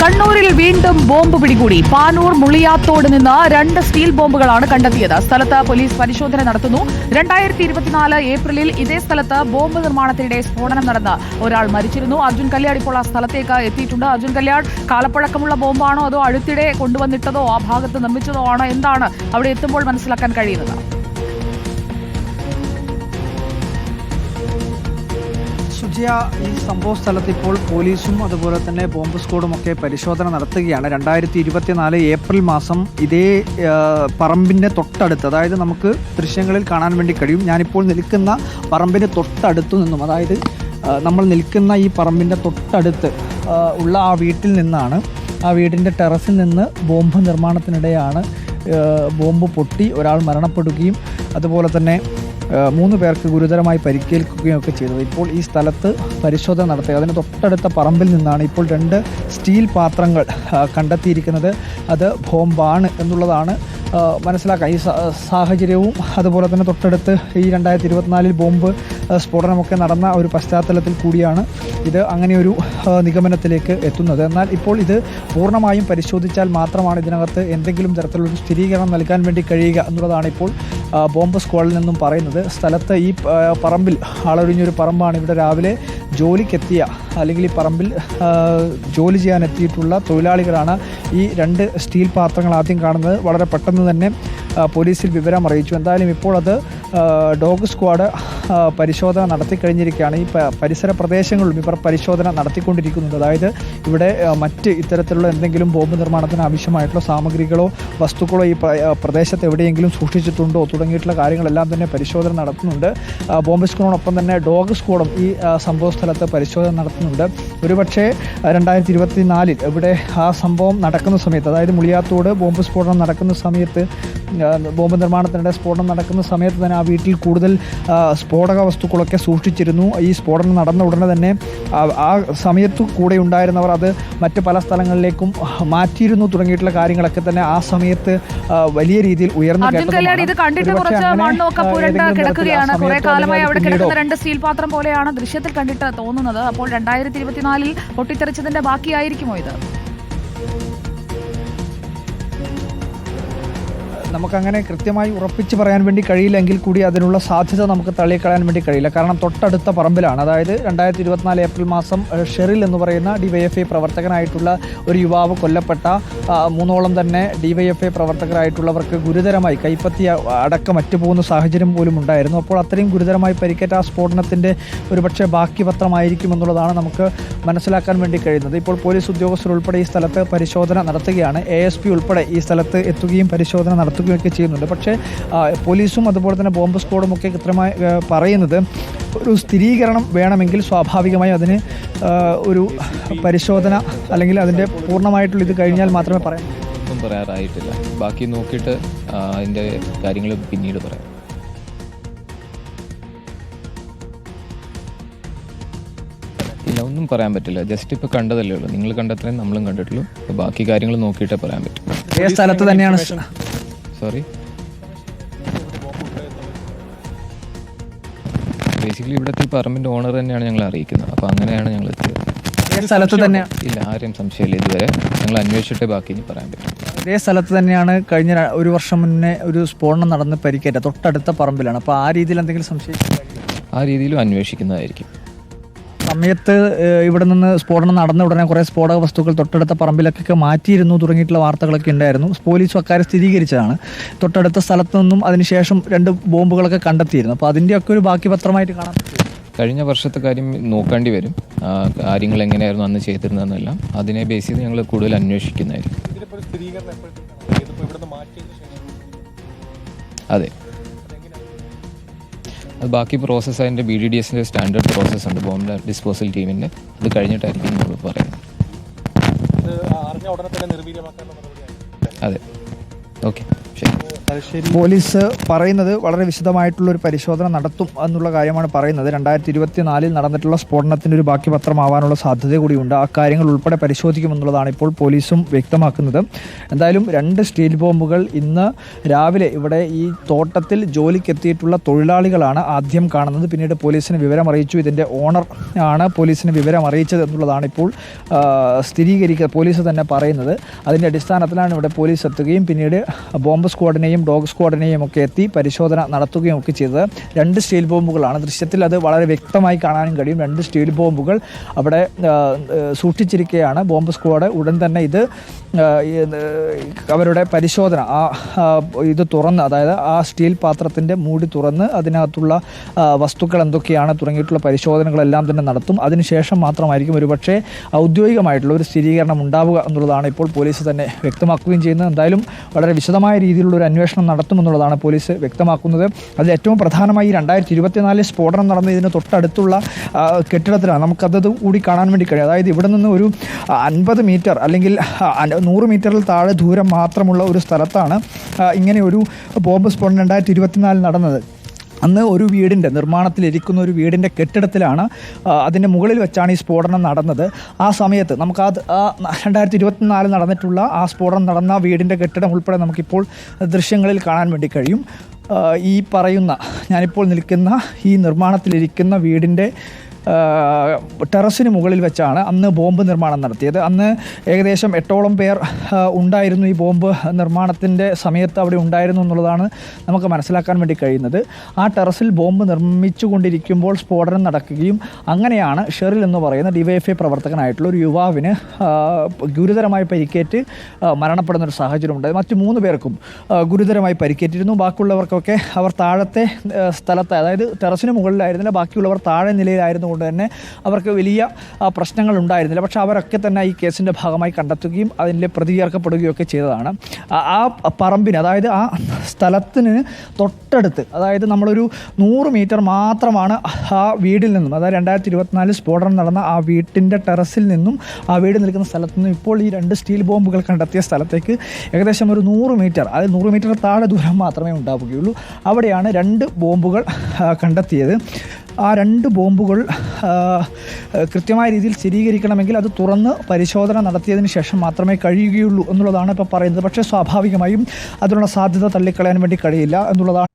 കണ്ണൂരിൽ വീണ്ടും ബോംബ് പിടികൂടി. പാനൂർ മുളിയാത്തോട് നിന്ന് 2 സ്റ്റീൽ ബോംബുകളാണ് കണ്ടെത്തിയത്. സ്ഥലത്ത് പോലീസ് പരിശോധന നടത്തുന്നു. 2024 ഏപ്രിലിൽ ഇതേ സ്ഥലത്ത് ബോംബ് നിർമ്മാണത്തിനിടെ സ്ഫോടനം നടന്ന ഒരാൾ മരിച്ചിരുന്നു. അർജുൻ കല്യാട് ഇപ്പോൾ ആ സ്ഥലത്തേക്ക് എത്തിയിട്ടുണ്ട്. അർജുൻ കല്യാട്, കാലപ്പഴക്കമുള്ള ബോംബാണോ അതോ അടുത്തിടെ കൊണ്ടുവന്നിട്ടതോ ആ ഭാഗത്ത് നിർമ്മിച്ചതോ ആണോ? എന്താണ് അവിടെ എത്തുമ്പോൾ മനസ്സിലാക്കാൻ കഴിയുന്നത്? സുജിയ, ഈ സംഭവ സ്ഥലത്ത് ഇപ്പോൾ പോലീസും അതുപോലെ തന്നെ ബോംബ് സ്ക്വാഡും ഒക്കെ പരിശോധന നടത്തുകയാണ്. 2024 ഏപ്രിൽ മാസം ഇതേ പറമ്പിൻ്റെ തൊട്ടടുത്ത്, അതായത് നമുക്ക് ദൃശ്യങ്ങളിൽ കാണാൻ വേണ്ടി കഴിയും, ഞാനിപ്പോൾ നിൽക്കുന്ന പറമ്പിന് തൊട്ടടുത്തു നിന്നും, അതായത് നമ്മൾ നിൽക്കുന്ന ഈ പറമ്പിൻ്റെ തൊട്ടടുത്ത് ഉള്ള ആ വീട്ടിൽ നിന്നാണ്, ആ വീടിൻ്റെ ടെറസിൽ നിന്ന് ബോംബ് നിർമ്മാണത്തിനിടെയാണ് ബോംബ് പൊട്ടി ഒരാൾ മരണപ്പെടുകയും അതുപോലെ തന്നെ 3 പേർക്ക് ഗുരുതരമായി പരിക്കേൽക്കുകയും ഒക്കെ ചെയ്തത്. ഇപ്പോൾ ഈ സ്ഥലത്ത് പരിശോധന നടത്തി അതിന് തൊട്ടടുത്ത പറമ്പിൽ നിന്നാണ് ഇപ്പോൾ 2 സ്റ്റീൽ പാത്രങ്ങൾ കണ്ടെത്തിയിരിക്കുന്നത്. അത് ബോംബാണ് എന്നുള്ളതാണ് മനസ്സിലാക്കാം. ഈ സാഹചര്യവും അതുപോലെ തന്നെ തൊട്ടടുത്ത് ഈ 2024 ബോംബ് സ്ഫോടനമൊക്കെ നടന്ന ഒരു പശ്ചാത്തലത്തിൽ കൂടിയാണ് ഇത് അങ്ങനെയൊരു നിഗമനത്തിലേക്ക് എത്തുന്നത്. എന്നാൽ ഇപ്പോൾ ഇത് പൂർണ്ണമായും പരിശോധിച്ചാൽ മാത്രമാണ് ഇതിനകത്ത് എന്തെങ്കിലും തരത്തിലൊരു സ്ഥിരീകരണം നൽകാൻ വേണ്ടി കഴിയുക എന്നുള്ളതാണ് ഇപ്പോൾ ബോംബ് സ്ക്വാഡിൽ നിന്നും പറയുന്നത്. സ്ഥലത്ത് ഈ പറമ്പിൽ, ആളൊഴിഞ്ഞൊരു പറമ്പാണ്. ഇവിടെ രാവിലെ ജോലിക്കെത്തിയ, അല്ലെങ്കിൽ ഈ പറമ്പിൽ ജോലി ചെയ്യാൻ എത്തിയിട്ടുള്ള തൊഴിലാളികളാണ് ഈ 2 സ്റ്റീൽ പാത്രങ്ങൾ ആദ്യം കാണുന്നത്. വളരെ പെട്ടെന്ന് തന്നെ പോലീസിൽ വിവരം അറിയിച്ചു. എന്തായാലും ഇപ്പോൾ അത് ഡോഗ് സ്ക്വാഡ് പരിശോധന നടത്തിക്കഴിഞ്ഞിരിക്കുകയാണ്. ഈ പരിസര പ്രദേശങ്ങളിലും ഇവർ പരിശോധന നടത്തിക്കൊണ്ടിരിക്കുന്നുണ്ട്. അതായത് ഇവിടെ മറ്റ് ഇത്തരത്തിലുള്ള എന്തെങ്കിലും ബോംബ് നിർമ്മാണത്തിന് ആവശ്യമായിട്ടുള്ള സാമഗ്രികളോ വസ്തുക്കളോ ഈ പ്രദേശത്ത് എവിടെയെങ്കിലും സൂക്ഷിച്ചിട്ടുണ്ടോ തുടങ്ങിയിട്ടുള്ള കാര്യങ്ങളെല്ലാം തന്നെ പരിശോധന നടത്തുന്നുണ്ട്. ബോംബ് സ്ക്വാഡിനൊപ്പം തന്നെ ഡോഗ് സ്ക്വാഡും ഈ സംഭവ സ്ഥലത്ത് പരിശോധന നടത്തുന്നുണ്ട്. ഒരുപക്ഷെ 2024 ഇവിടെ ആ സംഭവം നടക്കുന്ന സമയത്ത്, അതായത് മുളിയാത്തോട് ബോംബ് സ്ഫോടനം നടക്കുന്ന സമയത്ത്, ബോംബ് നിർമ്മാണത്തിനിടെ സ്ഫോടനം നടക്കുന്ന സമയത്ത് തന്നെ ആ വീട്ടിൽ കൂടുതൽ സ്ഫോടക വസ്തുക്കളൊക്കെ സൂക്ഷിച്ചിരുന്നു. ഈ സ്ഫോടനം നടന്ന ഉടനെ തന്നെ ആ സമയത്ത് കൂടെ ഉണ്ടായിരുന്നവർ അത് മറ്റ് പല സ്ഥലങ്ങളിലേക്കും മാറ്റിയിരുന്നു തുടങ്ങിയിട്ടുള്ള കാര്യങ്ങളൊക്കെ തന്നെ ആ സമയത്ത് വലിയ രീതിയിൽ ഉയർന്നു കേട്ടതാണ്. ഇത് കണ്ടിട്ട് കുറച്ച് മണ്ണൊക്കെ പുരണ്ട് കിടക്കുകയാണ്. കുറെ കാലമായി അവിടെ കിടക്കുന്ന 2 സ്റ്റീൽ പാത്രം പോലെയാണ് ദൃശ്യത്തിൽ കണ്ടിട്ട് തോന്നുന്നത്. അപ്പോൾ 2024 പൊട്ടിത്തെറിച്ചതിന്റെ ബാക്കിയായിരിക്കുമോ ഇത്? നമുക്കങ്ങനെ കൃത്യമായി ഉറപ്പിച്ച് പറയാൻ വേണ്ടി കഴിയില്ലെങ്കിൽ കൂടി അതിനുള്ള സാധ്യത നമുക്ക് തള്ളിക്കളയാൻ വേണ്ടി കഴിയില്ല. കാരണം തൊട്ടടുത്ത പറമ്പിലാണ്, അതായത് 2024 ഏപ്രിൽ മാസം ഷെറിൽ എന്ന് പറയുന്ന DYFI പ്രവർത്തകനായിട്ടുള്ള ഒരു യുവാവ് കൊല്ലപ്പെട്ട 3ഓളം തന്നെ DYFI പ്രവർത്തകരായിട്ടുള്ളവർക്ക് ഗുരുതരമായി കൈപ്പത്തി അടക്കം മറ്റുപോകുന്ന സാഹചര്യം പോലും ഉണ്ടായിരുന്നു. അപ്പോൾ അത്രയും ഗുരുതരമായി പരിക്കേറ്റ ആ സ്ഫോടനത്തിൻ്റെ ഒരുപക്ഷെ ബാക്കി പത്രമായിരിക്കും എന്നുള്ളതാണ് നമുക്ക് മനസ്സിലാക്കാൻ വേണ്ടി കഴിയുന്നത്. ഇപ്പോൾ പോലീസ് ഉദ്യോഗസ്ഥർ ഉൾപ്പെടെ ഈ സ്ഥലത്ത് പരിശോധന നടത്തുകയാണ്. ASP ഉൾപ്പെടെ ഈ സ്ഥലത്ത് എത്തുകയും പരിശോധന നടത്തുകയൊക്കെ ചെയ്യുന്നുണ്ട്. പക്ഷേ പോലീസും അതുപോലെ തന്നെ ബോംബ് സ്ക്വാഡും ഒക്കെ കൃത്യമായി പറയുന്നത് ഒരു സ്ഥിരീകരണം വേണമെങ്കിൽ സ്വാഭാവികമായും അതിന് ഒരു പരിശോധന അല്ലെങ്കിൽ അതിൻ്റെ പൂർണ്ണമായിട്ടുള്ള ഇത് കഴിഞ്ഞാൽ മാത്രമേ പറയാൻ. ഒന്നും പറയാറായിട്ടില്ല. ബാക്കി നോക്കിയിട്ട് അതിൻ്റെ കാര്യങ്ങൾ പിന്നീട് പറയാം. ഇല്ല, ഒന്നും പറയാൻ പറ്റില്ല. ജസ്റ്റ് ഇപ്പോൾ കണ്ടതല്ലേ ഉള്ളൂ. നിങ്ങൾ കണ്ടത്രയും നമ്മളും കണ്ടിട്ടുള്ളൂ. ബാക്കി കാര്യങ്ങൾ നോക്കിയിട്ടേ പറയാൻ പറ്റും. ഏത് സ്ഥലത്ത് തന്നെയാണ്? സോറി, ബേസിക്കലി ഇവിടുത്തെ ഈ പറമ്പിൻ്റെ ഓണർ തന്നെയാണ് ഞങ്ങൾ അറിയിക്കുന്നത്. അപ്പോൾ അങ്ങനെയാണ് ഞങ്ങൾ എത്തിയത്. സ്ഥലത്ത് തന്നെയാണ്? ഇല്ല, ആരെയും സംശയമില്ല. ഇതുവരെ ഞങ്ങൾ അന്വേഷിച്ചിട്ടേ ബാക്കി ഇനി പറയാൻ പറ്റും. ഇതേ സ്ഥലത്ത് തന്നെയാണ് കഴിഞ്ഞ 1 വർഷം മുന്നേ ഒരു സ്ഫോടനം നടന്ന് പരിക്കേറ്റ തൊട്ടടുത്ത പറമ്പിലാണ്. അപ്പോൾ ആ രീതിയിൽ എന്തെങ്കിലും സംശയം? ആ രീതിയിലും അന്വേഷിക്കുന്നതായിരിക്കും. സമയത്ത് ഇവിടെ നിന്ന് സ്ഫോടനം നടന്ന ഉടനെ കുറേ സ്ഫോടക വസ്തുക്കൾ തൊട്ടടുത്ത പറമ്പിലൊക്കെ മാറ്റിയിരുന്നു തുടങ്ങിയിട്ടുള്ള വാർത്തകളൊക്കെ ഉണ്ടായിരുന്നു. പോലീസും അക്കാര്യം സ്ഥിരീകരിച്ചതാണ്. തൊട്ടടുത്ത സ്ഥലത്ത് നിന്നും അതിനുശേഷം 2 ബോംബുകളൊക്കെ കണ്ടെത്തിയിരുന്നു. അപ്പോൾ അതിൻ്റെയൊക്കെ ഒരു ബാക്കി പത്രമായിട്ട് കാണാൻ പറ്റും. കഴിഞ്ഞ വർഷത്തെ കാര്യം നോക്കേണ്ടി വരും. കാര്യങ്ങൾ എങ്ങനെയായിരുന്നു അന്ന് ചെയ്തിരുന്നതെന്നെല്ലാം അതിനെ ബേസ് ചെയ്ത് ഞങ്ങൾ കൂടുതൽ അന്വേഷിക്കുന്നതായിരിക്കും. അതെ, അത് ബാക്കി പ്രോസസ്സ് അതിൻ്റെ BDDSൻ്റെ സ്റ്റാൻഡേർഡ് പ്രോസസ്സ് ഉണ്ട്, ബോംബ് ഡിസ്പോസൽ ടീമിൻ്റെ. അത് കഴിഞ്ഞിട്ടായിരിക്കും നമ്മൾ പറയുന്നത്. അതെ, ഓക്കെ, ശരി. പോലീസ് പറയുന്നത് വളരെ വിശദമായിട്ടുള്ള ഒരു പരിശോധന നടത്തും എന്നുള്ള കാര്യമാണ് പറയുന്നത്. 2024 നടന്നിട്ടുള്ള സ്ഫോടനത്തിന്റെ ഒരു ബാക്കി പത്രമാവാനുള്ള സാധ്യത കൂടിയുണ്ട്. ആ കാര്യങ്ങൾ ഉൾപ്പെടെ പരിശോധിക്കുമെന്നുള്ളതാണ് ഇപ്പോൾ പോലീസും വ്യക്തമാക്കുന്നത്. എന്തായാലും 2 സ്റ്റീൽ ബോംബുകൾ ഇന്ന് രാവിലെ ഇവിടെ ഈ തോട്ടത്തിൽ ജോലിക്കെത്തിയിട്ടുള്ള തൊഴിലാളികളാണ് ആദ്യം കാണുന്നത്. പിന്നീട് പോലീസിന് വിവരം അറിയിച്ചു. ഇതിൻ്റെ ഓണർ ആണ് പോലീസിന് വിവരം അറിയിച്ചത് എന്നുള്ളതാണ് ഇപ്പോൾ പോലീസ് തന്നെ പറയുന്നത്. അതിൻ്റെ അടിസ്ഥാനത്തിലാണ് ഇവിടെ പോലീസ് എത്തുകയും പിന്നീട് ബോംബ് സ്ക്വാഡിനെയും ഡോഗ് സ്ക്വാഡിനെയും ഒക്കെ എത്തി പരിശോധന നടത്തുകയും ഒക്കെ ചെയ്തത്. 2 സ്റ്റീൽ ബോംബുകളാണ്. ദൃശ്യത്തിൽ അത് വളരെ വ്യക്തമായി കാണാനും കഴിയും. 2 സ്റ്റീൽ ബോംബുകൾ അവിടെ സൂക്ഷിച്ചിരിക്കുകയാണ്. ബോംബ് സ്ക്വാഡ് ഉടൻ തന്നെ ഇത് അവരുടെ പരിശോധന ഇത് തുറന്ന്, അതായത് ആ സ്റ്റീൽ പാത്രത്തിൻ്റെ മൂടി തുറന്ന് അതിനകത്തുള്ള വസ്തുക്കൾ എന്തൊക്കെയാണ് തുടങ്ങിയിട്ടുള്ള പരിശോധനകളെല്ലാം തന്നെ നടത്തും. അതിനുശേഷം മാത്രമായിരിക്കും ഒരുപക്ഷെ ഔദ്യോഗികമായിട്ടുള്ള ഒരു സ്ഥിരീകരണം ഉണ്ടാവുക എന്നുള്ളതാണ് ഇപ്പോൾ പോലീസ് തന്നെ വ്യക്തമാക്കുകയും ചെയ്യുന്നത്. എന്തായാലും വളരെ വിശദമായ രീതിയിലുള്ള ഒരു അന്വേഷണം നടത്തുമെന്നുള്ളതാണ് പോലീസ് വ്യക്തമാക്കുന്നത്. അതിൽ ഏറ്റവും പ്രധാനമായി 2024 സ്ഫോടനം നടന്ന ഇതിന് തൊട്ടടുത്തുള്ള കെട്ടിടത്തിലാണ് നമുക്കത് കൂടി കാണാൻ വേണ്ടി കഴിയും. അതായത് ഇവിടെ നിന്ന് ഒരു 50 മീറ്റർ അല്ലെങ്കിൽ 100 മീറ്ററിൽ താഴെ ദൂരം മാത്രമുള്ള ഒരു സ്ഥലത്താണ് ഇങ്ങനെ ഒരു ബോംബ് സ്ഫോടനം 2024 നടന്നത്. അന്ന് ഒരു വീടിൻ്റെ നിർമ്മാണത്തിലിരിക്കുന്ന ഒരു വീടിൻ്റെ കെട്ടിടത്തിലാണ് അതിൻ്റെ മുകളിൽ വെച്ചാണ് ഈ സ്ഫോടനം നടന്നത്. ആ സമയത്ത് നമുക്ക് 2024 നടന്നിട്ടുള്ള ആ സ്ഫോടനം നടന്ന വീടിൻ്റെ കെട്ടിടം ഉൾപ്പെടെ നമുക്കിപ്പോൾ ദൃശ്യങ്ങളിൽ കാണാൻ വേണ്ടി കഴിയും. ഈ പറയുന്ന ഞാനിപ്പോൾ നിൽക്കുന്ന ഈ നിർമ്മാണത്തിലിരിക്കുന്ന വീടിൻ്റെ ടെറസിന് മുകളിൽ വെച്ചാണ് അന്ന് ബോംബ് നിർമ്മാണം നടത്തിയത്. അന്ന് ഏകദേശം 8ഓളം പേർ ഉണ്ടായിരുന്നു ഈ ബോംബ് നിർമ്മാണത്തിൻ്റെ സമയത്ത് അവിടെ ഉണ്ടായിരുന്നു എന്നുള്ളതാണ് നമുക്ക് മനസ്സിലാക്കാൻ വേണ്ടി കഴിയുന്നത്. ആ ടെറസിൽ ബോംബ് നിർമ്മിച്ചുകൊണ്ടിരിക്കുമ്പോൾ സ്ഫോടനം നടക്കുകയും അങ്ങനെയാണ് ഷെറിൽ എന്ന് പറയുന്ന DYFI പ്രവർത്തകനായിട്ടുള്ള ഒരു യുവാവിന് ഗുരുതരമായി പരിക്കേറ്റ് മരണപ്പെടുന്നൊരു സാഹചര്യം ഉണ്ടായത്. മറ്റ് 3 പേർക്കും ഗുരുതരമായി പരിക്കേറ്റിരുന്നു. ബാക്കിയുള്ളവർക്കൊക്കെ അവർ താഴത്തെ സ്ഥലത്ത്, അതായത് ടെറസിന് മുകളിലായിരുന്നില്ല, ബാക്കിയുള്ളവർ താഴെ നിലയിലായിരുന്നു കൊണ്ട് തന്നെ അവർക്ക് വലിയ പ്രശ്നങ്ങൾ ഉണ്ടായിരുന്നില്ല. പക്ഷേ അവരൊക്കെ തന്നെ ഈ കേസിൻ്റെ ഭാഗമായി കണ്ടെത്തുകയും അതിൽ പ്രതിചേർക്കപ്പെടുകയൊക്കെ ചെയ്തതാണ്. ആ പറമ്പിന്, അതായത് ആ സ്ഥലത്തിന് തൊട്ടടുത്ത്, അതായത് നമ്മളൊരു 100 മീറ്റർ മാത്രമാണ് ആ വീടിൽ നിന്നും, അതായത് 2024 സ്ഫോടനം നടന്ന ആ വീട്ടിൻ്റെ ടെറസിൽ നിന്നും ആ വീട് നിൽക്കുന്ന സ്ഥലത്തു നിന്നും ഇപ്പോൾ ഈ 2 സ്റ്റീൽ ബോംബുകൾ കണ്ടെത്തിയ സ്ഥലത്തേക്ക് ഏകദേശം ഒരു 100 മീറ്റർ, അതായത് 100 മീറ്റർ താഴെ ദൂരം മാത്രമേ ഉണ്ടാവുകയുള്ളൂ. അവിടെയാണ് 2 ബോംബുകൾ കണ്ടെത്തിയത്. ആ 2 ബോംബുകൾ കൃത്യമായ രീതിയിൽ സ്ഥിരീകരിക്കണമെങ്കിൽ അത് തുറന്ന് പരിശോധന നടത്തിയതിന് ശേഷം മാത്രമേ കഴിയുകയുള്ളൂ എന്നുള്ളതാണ് ഇപ്പോൾ പറയുന്നത്. പക്ഷേ സ്വാഭാവികമായും അതിനുള്ള സാധ്യത തള്ളിക്കളയാൻ വേണ്ടി കഴിയില്ല എന്നുള്ളതാണ്